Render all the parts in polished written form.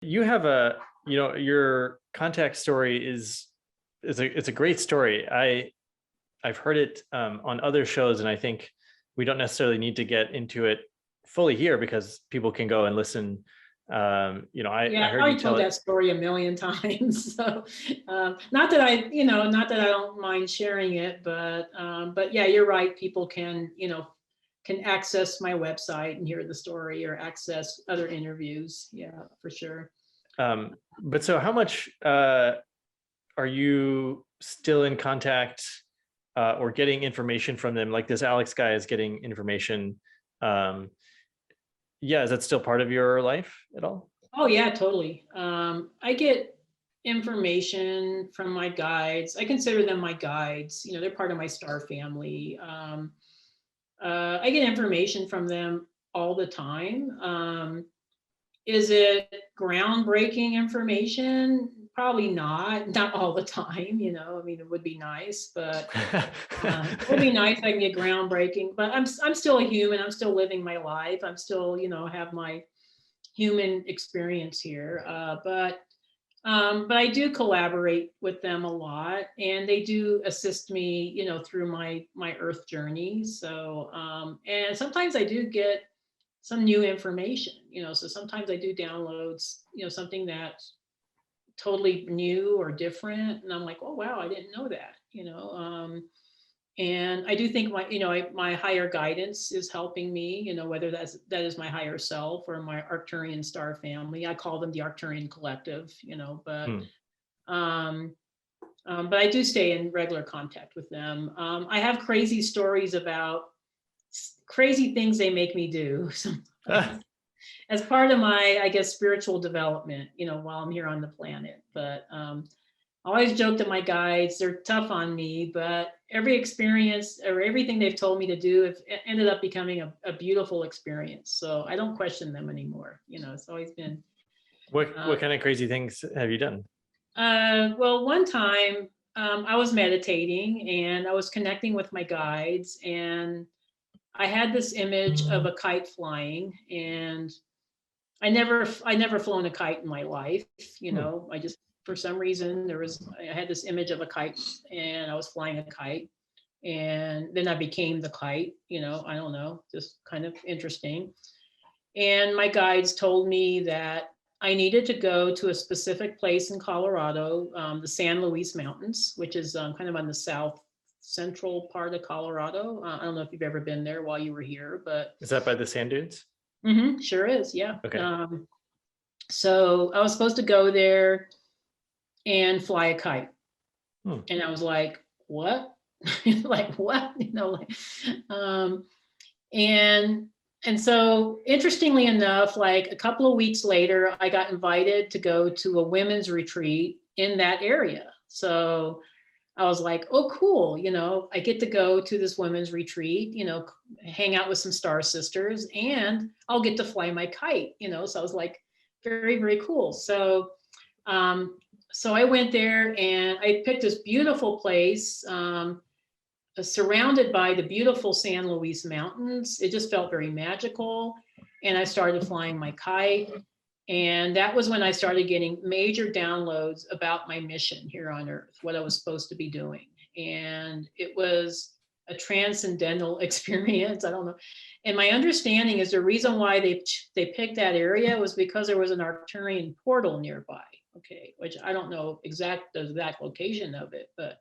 You have your contact story it's a great story. I've heard it on other shows, and I think we don't necessarily need to get into it fully here because people can go and listen. I Yeah, heard I you tell told that it. story a million times. So, not that I don't mind sharing it, but yeah, you're right. People can access my website and hear the story or access other interviews. Yeah, for sure. But so how much are you still in contact or getting information from them? Like this Alex guy is getting information. Um, yeah, is that still part of your life at all? Oh yeah, totally. I get information from my guides. I consider them my guides. They're part of my star family. I get information from them all the time. Is it groundbreaking information? Probably not all the time. I mean, it would be nice, but it would be nice if I can get groundbreaking. But I'm still a human. I'm still living my life. I'm still, have my human experience here. But I do collaborate with them a lot, and they do assist me, through my Earth journey. So, and sometimes I do get some new information, so sometimes I do downloads, something that's totally new or different, and I'm like, oh wow, I didn't know that. And I do think my higher guidance is helping me, whether that is my higher self or my Arcturian star family. I call them the Arcturian collective, Hmm. but I do stay in regular contact with them. I have crazy stories about crazy things they make me do as part of my, I guess, spiritual development, while I'm here on the planet. But I always joke to my guides, they're tough on me, but every experience or everything they've told me to do, it ended up becoming a beautiful experience. So I don't question them anymore. It's always been. What kind of crazy things have you done? Well, one time I was meditating and I was connecting with my guides, and I had this image of a kite flying, and I never flown a kite in my life. Hmm. I just, for some reason, I had this image of a kite and I was flying a kite, and then I became the kite. I don't know, just kind of interesting. And my guides told me that I needed to go to a specific place in Colorado, the San Luis Mountains, which is kind of on the south central part of Colorado. I don't know if you've ever been there while you were here, but Is that by the sand dunes? sure is, yeah. Okay. So I was supposed to go there and fly a kite. Hmm. And I was like, what? Like what? Um, and and so interestingly enough, like a couple of weeks later, I got invited to go to a women's retreat in that area. So I was like, oh, cool. I get to go to this women's retreat, hang out with some star sisters, and I'll get to fly my kite, So I was like, very, very cool. Um, so I went there and I picked this beautiful place, surrounded by the beautiful San Luis Mountains. It just felt very magical. And I started flying my kite. And that was when I started getting major downloads about my mission here on Earth, what I was supposed to be doing. And it was a transcendental experience. I don't know. And my understanding is the reason why they picked that area was because there was an Arcturian portal nearby. Okay, which I don't know the exact location of it, but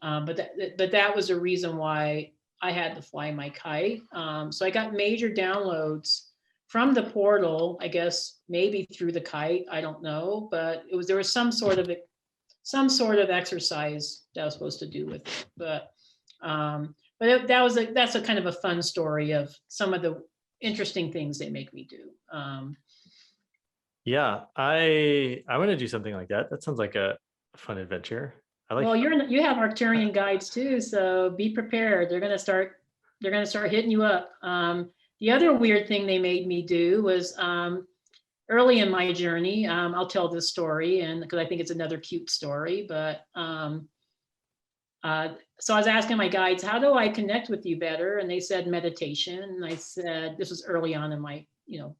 that was a reason why I had to fly my kite. So I got major downloads from the portal, I guess maybe through the kite, I don't know, but there was some sort of exercise that I was supposed to do with it. But that's a kind of a fun story of some of the interesting things they make me do. Yeah, I want to do something like that. That sounds like a fun adventure. I like. Well, you have Arcturian guides too, so be prepared. They're gonna start hitting you up. The other weird thing they made me do was early in my journey. I'll tell this story, and because I think it's another cute story. But so I was asking my guides, how do I connect with you better? And they said meditation. And I said, this was early on in my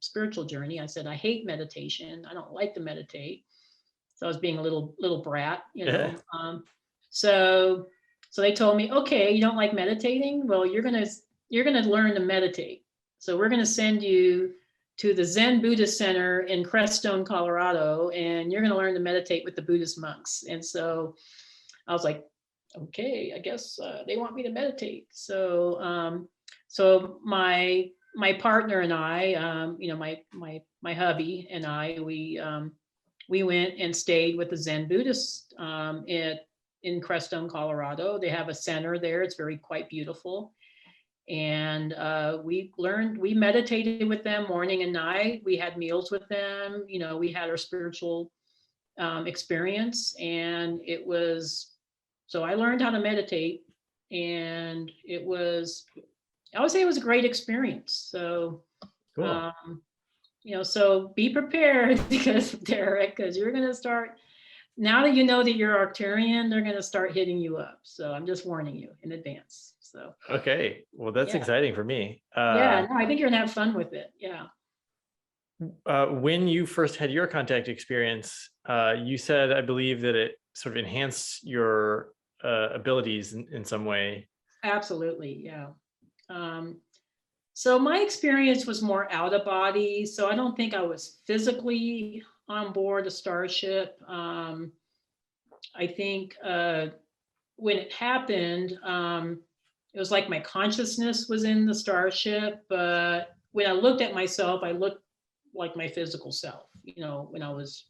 spiritual journey. I said, I hate meditation. I don't like to meditate. So I was being a little brat, So they told me, okay, you don't like meditating? Well, you're gonna learn to meditate. So we're gonna send you to the Zen Buddhist Center in Crestone, Colorado, and you're gonna learn to meditate with the Buddhist monks. And so I was like, okay, I guess they want me to meditate. So so my partner and I, my hubby and I, we went and stayed with the Zen Buddhist in Crestone, Colorado. They have a center there. It's quite beautiful. And we meditated with them morning and night. We had meals with them. We had our spiritual experience. And so I learned how to meditate. And I would say it was a great experience. So, cool. So be prepared because you're going to start, now that you know that you're Arcturian, they're going to start hitting you up. So I'm just warning you in advance. So. Okay. Well, that's exciting for me. No, I think you're going to have fun with it. Yeah. When you first had your contact experience, you said, I believe, that it sort of enhanced your abilities in some way. Absolutely. Yeah. So my experience was more out of body. So I don't think I was physically on board a starship. I think when it happened, it was like my consciousness was in the starship. But when I looked at myself, I looked like my physical self, when I was,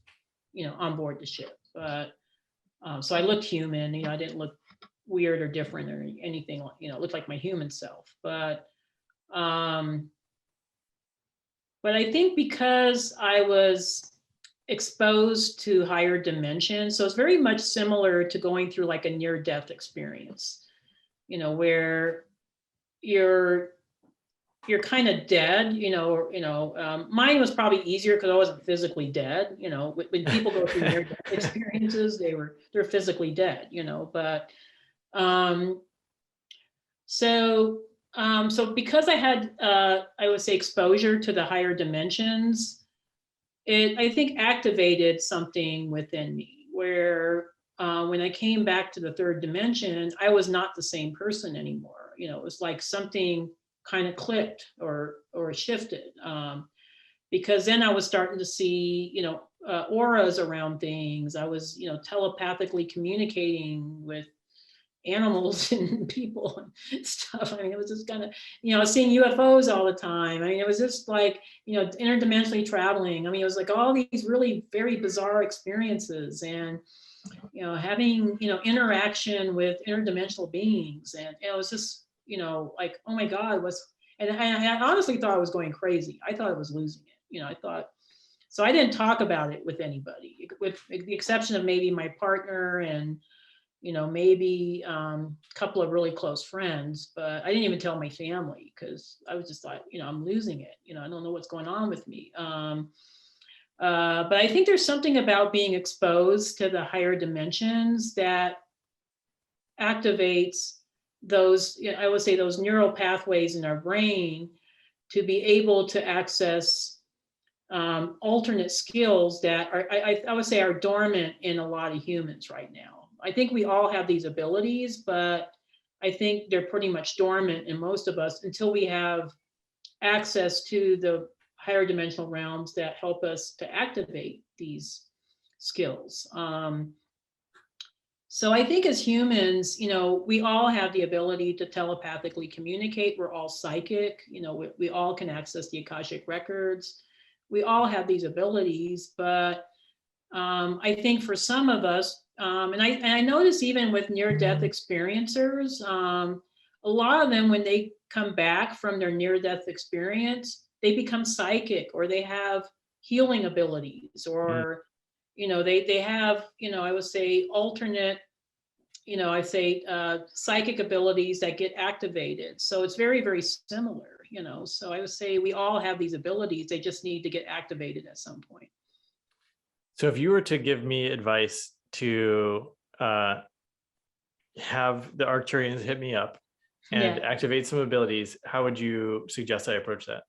on board the ship. But so I looked human, I didn't look weird or different or anything, it looked like my human self. But I think because I was exposed to higher dimensions, so it's very much similar to going through like a near-death experience, where you're kind of dead, mine was probably easier because I wasn't physically dead. When people go through near-death experiences, they're physically dead, but so because I had, I would say, exposure to the higher dimensions, it, I think, activated something within me where when I came back to the third dimension, I was not the same person anymore. It was like something kind of clicked or shifted, because then I was starting to see, auras around things. I was, telepathically communicating with animals and people and stuff. I mean, it was just kind of, seeing UFOs all the time. I mean, it was just like, interdimensionally traveling. I mean, it was like all these really very bizarre experiences, and, having, interaction with interdimensional beings. And it was just, like, oh my God, and I honestly thought I was going crazy. I thought I was losing it. I thought, so I didn't talk about it with anybody, with the exception of maybe my partner and, maybe a couple of really close friends, but I didn't even tell my family because I was just like, I'm losing it. I don't know what's going on with me. But I think there's something about being exposed to the higher dimensions that activates those, I would say, those neural pathways in our brain to be able to access alternate skills that are, I would say, are dormant in a lot of humans right now. I think we all have these abilities, but I think they're pretty much dormant in most of us until we have access to the higher dimensional realms that help us to activate these skills. So I think as humans, we all have the ability to telepathically communicate. We're all psychic, we all can access the akashic records. We all have these abilities, but I think for some of us, and I notice even with near-death experiencers, a lot of them, when they come back from their near-death experience, they become psychic, or they have healing abilities, or they have, I would say, alternate, psychic abilities that get activated. So it's very, very similar, so I would say we all have these abilities. They just need to get activated at some point. So if you were to give me advice to have the Arcturians hit me up and activate some abilities, how would you suggest I approach that?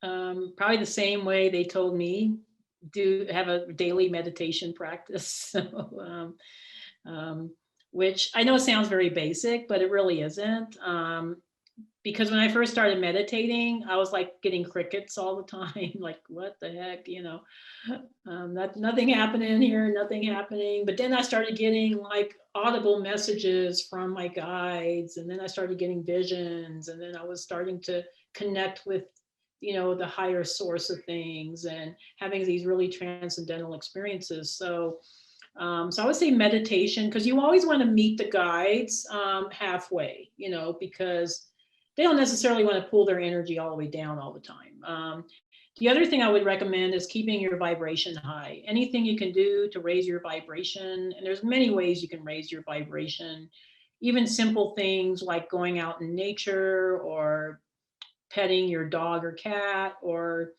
Probably the same way they told me, do have a daily meditation practice. So, which I know sounds very basic, but it really isn't. Because when I first started meditating, I was like getting crickets all the time. Like, what the heck, nothing happening here, nothing happening. But then I started getting like audible messages from my guides, and then I started getting visions, and then I was starting to connect with, the higher source of things and having these really transcendental experiences. So I would say meditation, because you always want to meet the guides halfway, because they don't necessarily want to pull their energy all the way down all the time. The other thing I would recommend is keeping your vibration high. Anything you can do to raise your vibration, and there's many ways you can raise your vibration, even simple things like going out in nature or petting your dog or cat, or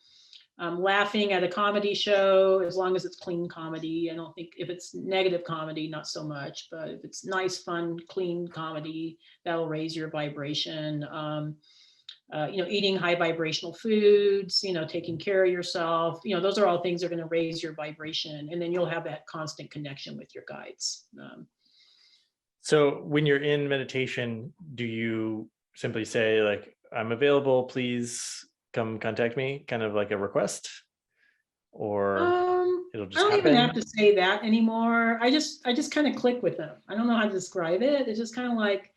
laughing at a comedy show, as long as it's clean comedy. I don't think if it's negative comedy, not so much, but if it's nice, fun, clean comedy, that'll raise your vibration. Eating high vibrational foods, taking care of yourself, those are all things that are going to raise your vibration. And then you'll have that constant connection with your guides. So when you're in meditation, do you simply say like, I'm available, please come contact me, kind of like a request, or it'll just I don't happen? even have to say that anymore. I just kind of click with them. I don't know how to describe it. It's just kind of like,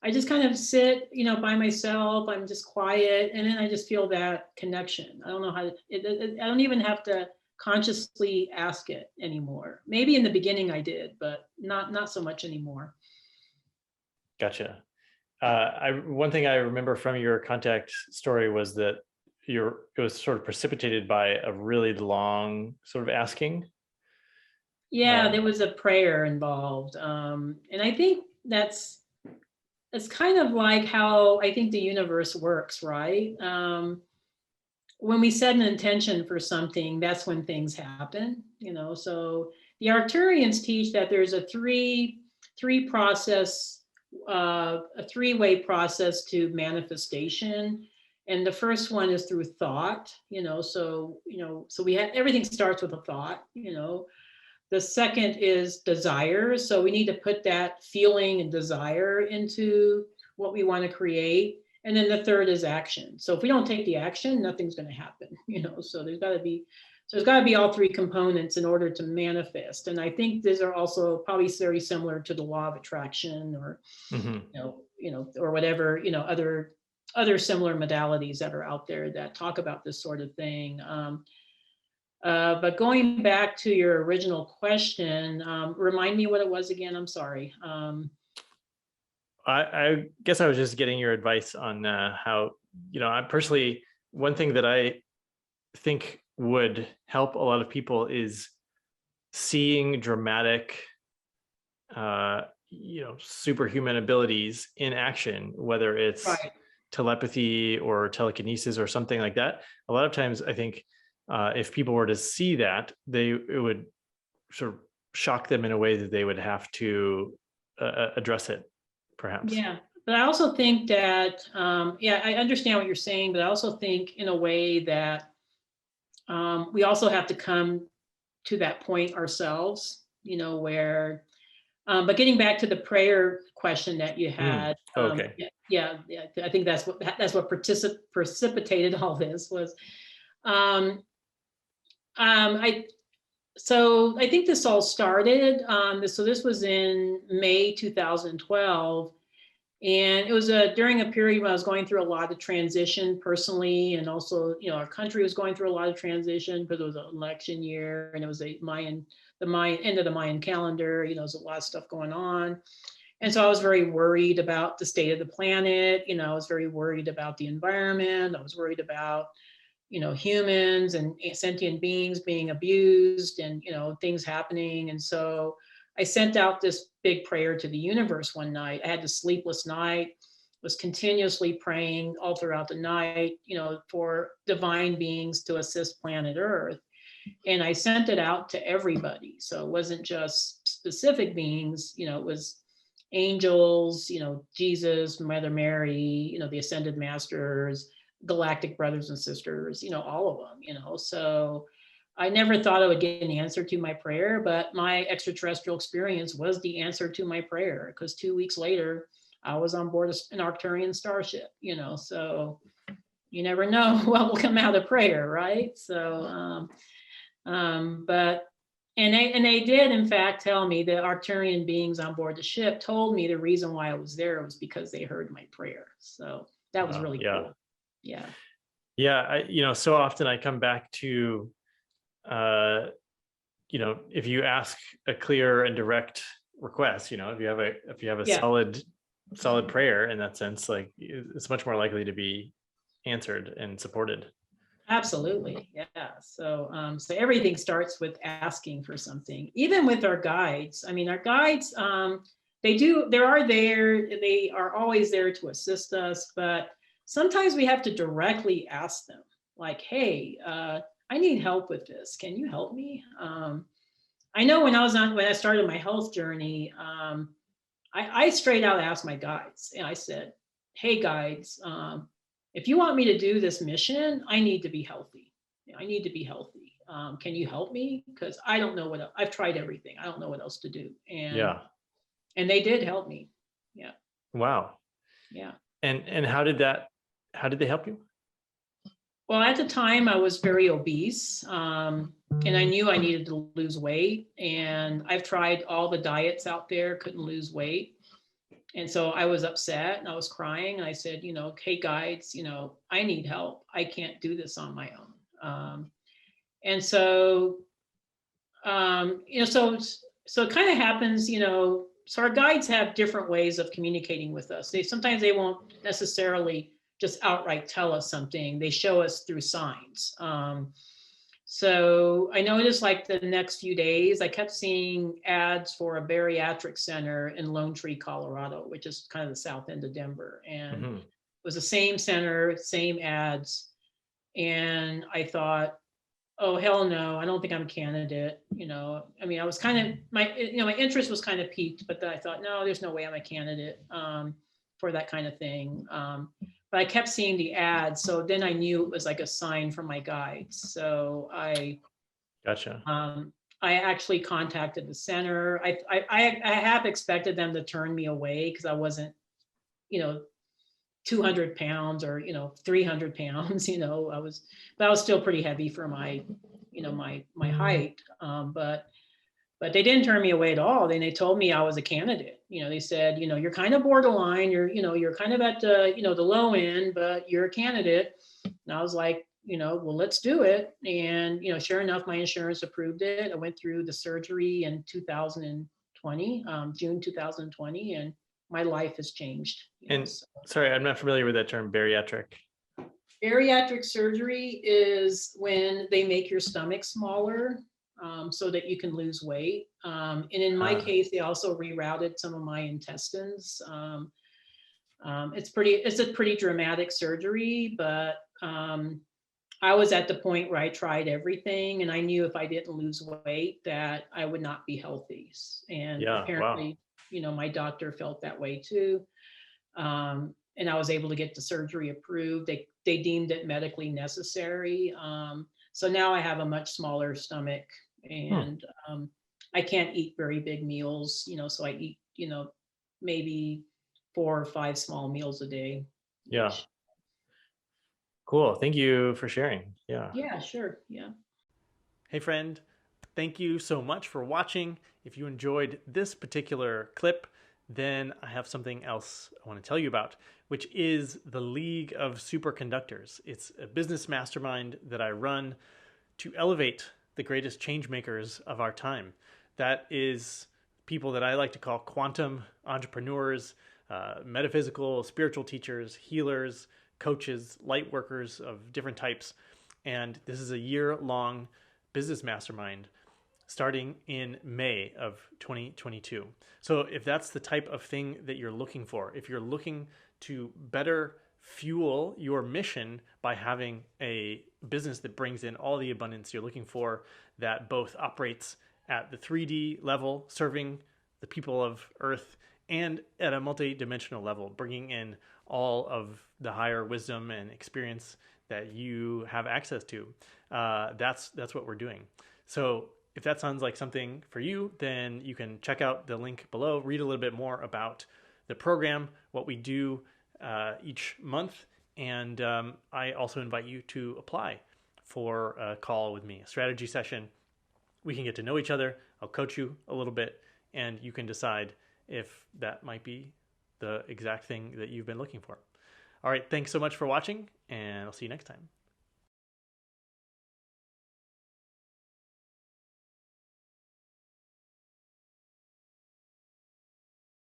I just kind of sit, by myself. I'm just quiet, and then I just feel that connection. I don't know how to, I don't even have to consciously ask it anymore. Maybe in the beginning I did, but not so much anymore. Gotcha. One thing I remember from your contact story was that it was sort of precipitated by a really long sort of asking. Yeah, there was a prayer involved. And I think it's kind of like how I think the universe works, right? When we set an intention for something, that's when things happen, So the Arcturians teach that there's a three-way process to manifestation. And the first one is through thought, so we have, everything starts with a thought. The second is desire. So we need to put that feeling and desire into what we want to create. And then the third is action. So if we don't take the action, nothing's going to happen, So there's got to be all three components in order to manifest. And I think these are also probably very similar to the law of attraction, or or whatever, other similar modalities that are out there that talk about this sort of thing. But going back to your original question, remind me what it was again. I'm sorry. I guess I was just getting your advice on how, I personally, one thing that I think would help a lot of people is seeing dramatic, superhuman abilities in action, whether it's telepathy or telekinesis or something like that. A lot of times I think if people were to see that, it would sort of shock them in a way that they would have to address it, perhaps. Yeah, but I also think that, I understand what you're saying, but I also think in a way that we also have to come to that point ourselves, where, but getting back to the prayer question that you had. Okay. Yeah, I think that's what precipitated all this was. So I think this all started, so this was in May 2012, and it was during a period when I was going through a lot of transition personally, and also, our country was going through a lot of transition because it was an election year, and it was the end of the Mayan calendar, there's a lot of stuff going on. And so I was very worried about the state of the planet, I was very worried about the environment, I was worried about humans and sentient beings being abused, and things happening. And so I sent out this big prayer to the universe one night. I had a sleepless night, was continuously praying all throughout the night, for divine beings to assist planet Earth. And I sent it out to everybody. So it wasn't just specific beings, it was angels, Jesus, Mother Mary, the ascended masters, galactic brothers and sisters, all of them, so I never thought I would get an answer to my prayer, but my extraterrestrial experience was the answer to my prayer, because 2 weeks later I was on board an Arcturian starship, so you never know what will come out of prayer, right? So but they did in fact tell me, the Arcturian beings on board the ship told me the reason why I was there was because they heard my prayer. So that was really Yeah. cool. Yeah. Yeah. So often I come back to, if you ask a clear and direct request, if you have a Yeah. solid prayer in that sense, like it's much more likely to be answered and supported. Absolutely. Yeah. So everything starts with asking for something, even with our guides. I mean, our guides, they are always there to assist us, but sometimes we have to directly ask them, like, hey, I need help with this. Can you help me? I know when I started my health journey, I straight out asked my guides, and I said, hey guides, if you want me to do this mission, I need to be healthy. I need to be healthy. Can you help me? Because I don't know I've tried everything. I don't know what else to do. And they did help me. Yeah. Wow. Yeah. And how did they help you? Well, at the time I was very obese, and I knew I needed to lose weight. And I've tried all the diets out there, couldn't lose weight. And so I was upset and I was crying. And I said, hey guides, I need help. I can't do this on my own. And so, so it kind of happens, so our guides have different ways of communicating with us. Sometimes they won't necessarily just outright tell us something. They show us through signs. So I noticed like the next few days, I kept seeing ads for a bariatric center in Lone Tree, Colorado, which is kind of the south end of Denver. And it was the same center, same ads. And I thought, oh, hell no, I don't think I'm a candidate. I mean, I was kind of, my interest was kind of piqued, but then I thought, no, there's no way I'm a candidate for that kind of thing. But I kept seeing the ads. So then I knew it was like a sign from my guides. So I actually contacted the center. I have expected them to turn me away because I wasn't, 200 pounds or, 300 pounds, but I was still pretty heavy for my, my height. But they didn't turn me away at all. Then they told me I was a candidate. They said, you're kind of borderline. You're kind of at the, the low end, but you're a candidate. And I was like, well, let's do it. And, sure enough, my insurance approved it. I went through the surgery in 2020, June 2020, and my life has changed. Sorry, I'm not familiar with that term, bariatric. Bariatric surgery is when they make your stomach smaller so that you can lose weight. And in my case, they also rerouted some of my intestines. It's a pretty dramatic surgery, but I was at the point where I tried everything, and I knew if I didn't lose weight that I would not be healthy. And apparently, my doctor felt that way too. And I was able to get the surgery approved. They deemed it medically necessary. So now I have a much smaller stomach, and I can't eat very big meals, so I eat, maybe 4 or 5 small meals a day. Yeah. Cool. Thank you for sharing. Yeah. Yeah, sure. Yeah. Hey friend, thank you so much for watching. If you enjoyed this particular clip, then I have something else I want to tell you about, which is the League of Superconductors. It's a business mastermind that I run to elevate the greatest change makers of our time. That is people that I like to call quantum entrepreneurs, metaphysical, spiritual teachers, healers, coaches, light workers of different types. And this is a year-long business mastermind starting in May of 2022. So if that's the type of thing that you're looking for, if you're looking to better fuel your mission by having a business that brings in all the abundance you're looking for, that both operates at the 3D level, serving the people of Earth, and at a multi-dimensional level, bringing in all of the higher wisdom and experience that you have access to. That's what we're doing. So if that sounds like something for you, then you can check out the link below, read a little bit more about the program, what we do each month, and I also invite you to apply for a call with me, a strategy session. We can get to know each other. I'll coach you a little bit, and you can decide if that might be the exact thing that you've been looking for. All right, thanks so much for watching, and I'll see you next time.